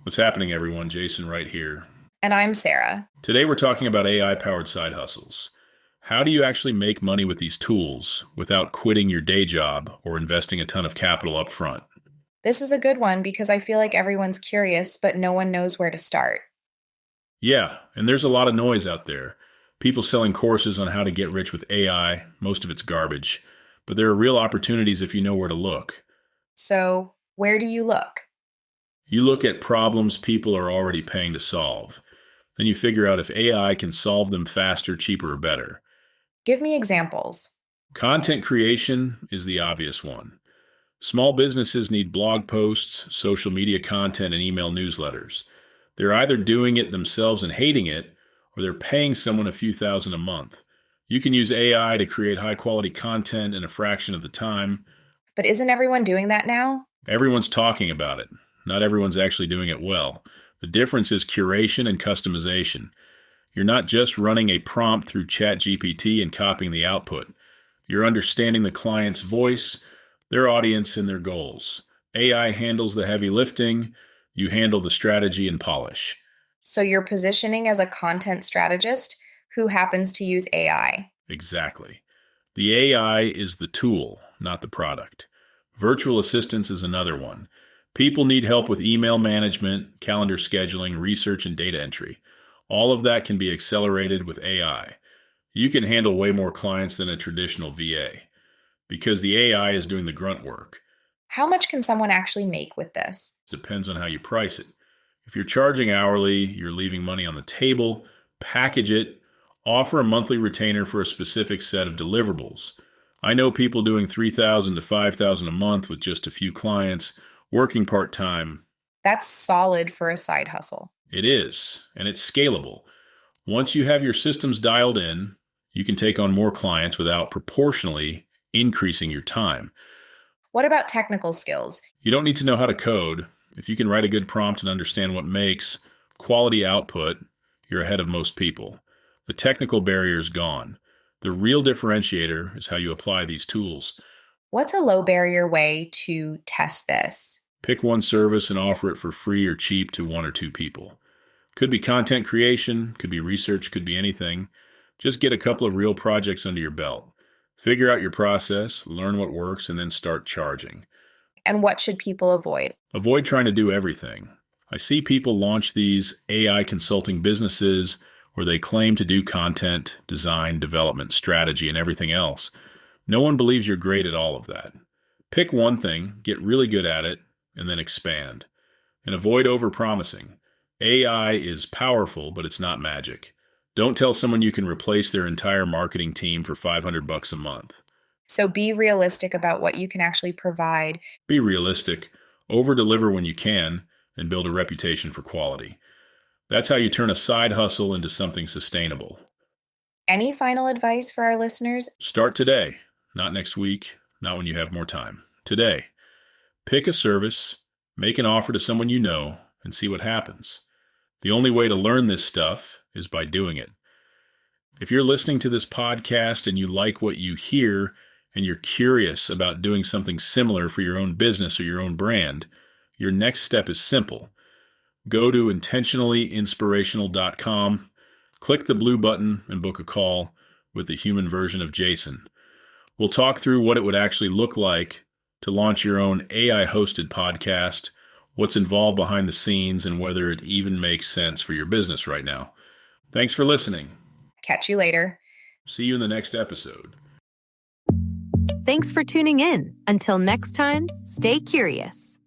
What's happening, everyone? Jason right here. And I'm Sarah. Today we're talking about AI-powered side hustles. How do you actually make money with these tools without quitting your day job or investing a ton of capital up front? This is a good one because I feel like everyone's curious, but no one knows where to start. Yeah, and there's a lot of noise out there. People selling courses on how to get rich with AI, most of it's garbage. But there are real opportunities if you know where to look. So, where do you look? You look at problems people are already paying to solve. Then you figure out if AI can solve them faster, cheaper, or better. Give me examples. Content creation is the obvious one. Small businesses need blog posts, social media content, and email newsletters. They're either doing it themselves and hating it, or they're paying someone a few thousand a month. You can use AI to create high quality content in a fraction of the time. But isn't everyone doing that now? Everyone's talking about it. Not everyone's actually doing it well. The difference is curation and customization. You're not just running a prompt through ChatGPT and copying the output. You're understanding the client's voice, their audience, and their goals. AI handles the heavy lifting. You handle the strategy and polish. So, you're positioning as a content strategist who happens to use AI. Exactly. The AI is the tool, not the product. Virtual assistants is another one. People need help with email management, calendar scheduling, research, and data entry. All of that can be accelerated with AI. You can handle way more clients than a traditional VA because the AI is doing the grunt work. How much can someone actually make with this? Depends on how you price it. If you're charging hourly, you're leaving money on the table. Package it. Offer a monthly retainer for a specific set of deliverables. I know people doing $3,000 to $5,000 a month with just a few clients, working part-time. That's solid for a side hustle. It is, and it's scalable. Once you have your systems dialed in, you can take on more clients without proportionally increasing your time. What about technical skills? You don't need to know how to code. If you can write a good prompt and understand what makes quality output, you're ahead of most people. The technical barrier is gone. The real differentiator is how you apply these tools. What's a low barrier way to test this? Pick one service and offer it for free or cheap to one or two people. Could be content creation, could be research, could be anything. Just get a couple of real projects under your belt. Figure out your process, learn what works, and then start charging. And what should people avoid? Avoid trying to do everything. I see people launch these AI consulting businesses where they claim to do content, design, development, strategy, and everything else. No one believes you're great at all of that. Pick one thing, get really good at it, and then expand. And avoid overpromising. AI is powerful, but it's not magic. Don't tell someone you can replace their entire marketing team for $500 a month. So be realistic about what you can actually provide. Be realistic, over-deliver when you can, and build a reputation for quality. That's how you turn a side hustle into something sustainable. Any final advice for our listeners? Start today, not next week, not when you have more time. Today. Pick a service, make an offer to someone you know, and see what happens. The only way to learn this stuff is by doing it. If you're listening to this podcast and you like what you hear and you're curious about doing something similar for your own business or your own brand, your next step is simple. Go to intentionallyinspirational.com, click the blue button, and book a call with the human version of Jason. We'll talk through what it would actually look like to launch your own AI-hosted podcast, what's involved behind the scenes, and whether it even makes sense for your business right now. Thanks for listening. Catch you later. See you in the next episode. Thanks for tuning in. Until next time, stay curious.